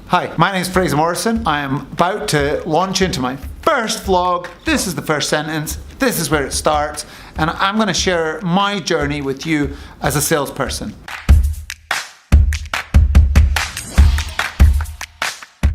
Hi, my name is Fraser Morrison. I am about to launch into my first vlog. This is the first sentence. This is where it starts. And I'm going to share my journey with you as a salesperson.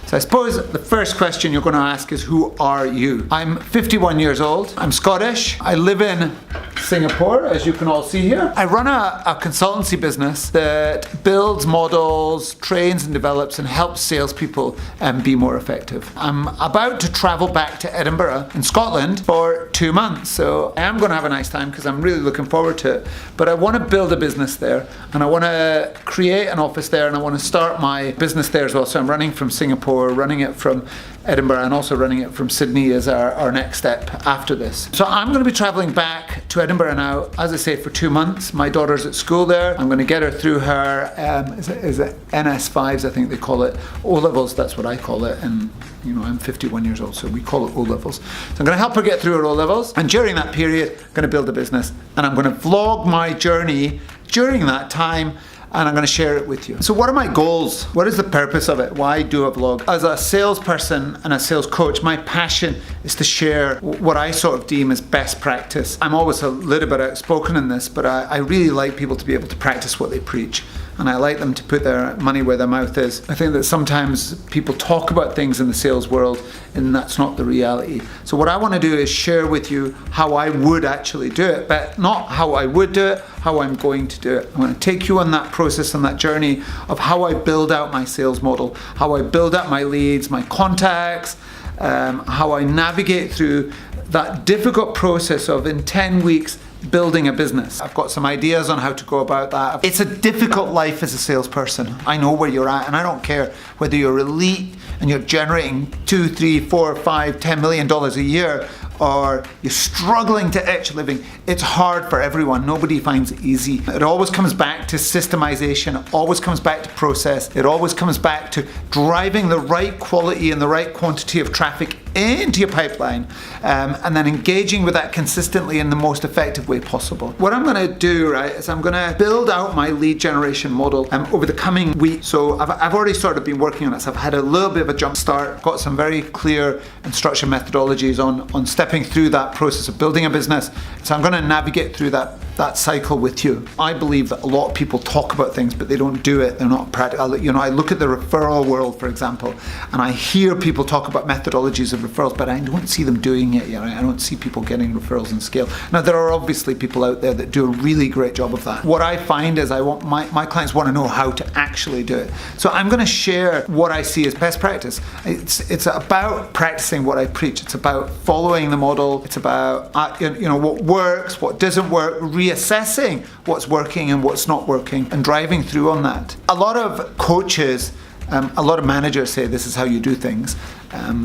So I suppose the first question you're going to ask is, who are you? I'm 51 years old. I'm Scottish. I live in Singapore, as you can all see here. I run a consultancy business that builds models, trains and develops and helps salespeople be more effective. I'm about to travel back to Edinburgh in Scotland for 2 months, so I am going to have a nice time because I'm really looking forward to it. But I want to build a business there, and I want to create an office there, and I want to start my business there as well. So I'm running from Singapore, running it from Edinburgh, and also running it from Sydney as our next step after this. So I'm going to be traveling back to Edinburgh now, as I say, for 2 months. My daughter's at school there. I'm going to get her through her, is it NS5s, I think they call it, O-levels, that's what I call it, and I'm 51 years old, so we call it O-levels. So I'm going to help her get through her O-levels, and during that period, I'm going to build a business, and I'm going to vlog my journey during that time, and I'm going to share it with you. So what are my goals? What is the purpose of it? Why do a vlog? As a salesperson and a sales coach, my passion is to share what I sort of deem as best practice. I'm always a little bit outspoken in this, but I really like people to be able to practice what they preach. And I like them to put their money where their mouth is. I think that sometimes people talk about things in the sales world and that's not the reality. So what I want to do is share with you how I would actually do it, but not how I would do it, how I'm going to do it. I'm going to take you on that process, on that journey of how I build out my sales model, how I build out my leads, my contacts, how I navigate through that difficult process of, in 10 weeks, building a business. I've got some ideas on how to go about that. It's a difficult life as a salesperson. I know where you're at, and I don't care whether you're elite and you're generating $2, $3, $4, $5, $10 million a year, or you're struggling to etch a living. It's hard for everyone. Nobody finds it easy. It always comes back to systemization. It always comes back to process. It always comes back to driving the right quality and the right quantity of traffic into your pipeline, and then engaging with that consistently in the most effective way possible. What I'm going to do, right, is I'm going to build out my lead generation model over the coming week. So I've already sort of been working on it. So I've had a little bit of a jump start, got some very clear and structured methodologies on stepping through that process of building a business. So I'm going to navigate through that cycle with you. I believe that a lot of people talk about things, but they don't do it. They're not practical. I look at the referral world, for example, and I hear people talk about methodologies of referrals, but I don't see them doing it yet. I don't see people getting referrals in scale. Now, there are obviously people out there that do a really great job of that. What I find is I want my clients want to know how to actually do it. So I'm going to share what I see as best practice. It's about practicing what I preach. It's about following the model. It's about what works, what doesn't work, reassessing what's working and what's not working, and driving through on that. A lot of coaches, a lot of managers say this is how you do things,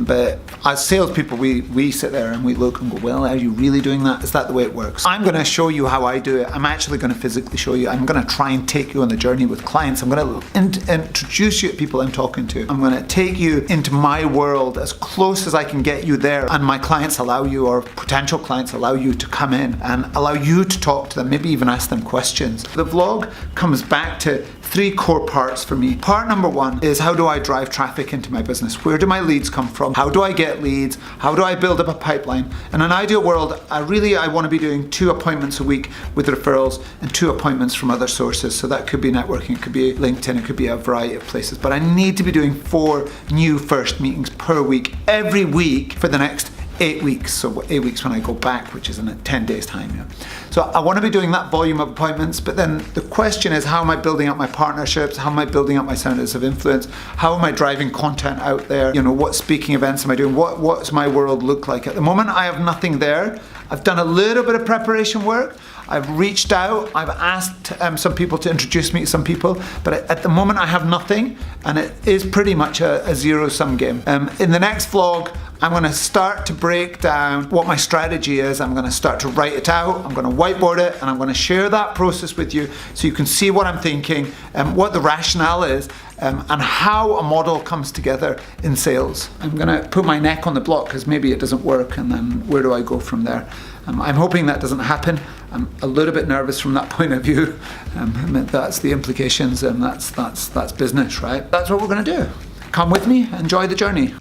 but as salespeople, we sit there and we look and go, well, are you really doing that? Is that the way it works? I'm going to show you how I do it. I'm actually going to physically show you. I'm going to try and take you on the journey with clients. I'm going to introduce you to people I'm talking to. I'm going to take you into my world as close as I can get you there, and my clients allow you, or potential clients allow you, to come in and allow you to talk to them, maybe even ask them questions. The vlog comes back to 3 core parts for me. Part number 1 is, how do I drive traffic into my business? Where do my leads come from? How do I get leads? How do I build up a pipeline? In an ideal world, I want to be doing 2 appointments a week with referrals and 2 appointments from other sources. So that could be networking, it could be LinkedIn, it could be a variety of places. But I need to be doing 4 new first meetings per week, every week for the next 8 weeks. So 8 weeks when I go back, which is in 10 days time. Yeah. So I want to be doing that volume of appointments, but then the question is, how am I building up my partnerships? How am I building up my centers of influence? How am I driving content out there? What speaking events am I doing? What's my world look like? At the moment, I have nothing there. I've done a little bit of preparation work. I've reached out, I've asked some people to introduce me to some people, but at the moment I have nothing, and it is pretty much a zero-sum game. In the next vlog, I'm going to start to break down what my strategy is. I'm going to start to write it out, I'm going to whiteboard it, and I'm going to share that process with you so you can see what I'm thinking, what the rationale is, and how a model comes together in sales. I'm going to put my neck on the block because maybe it doesn't work, and then where do I go from there? I'm hoping that doesn't happen. I'm a little bit nervous from that point of view. That's the implications, and that's business, right? That's what we're going to do. come with me, enjoy the journey.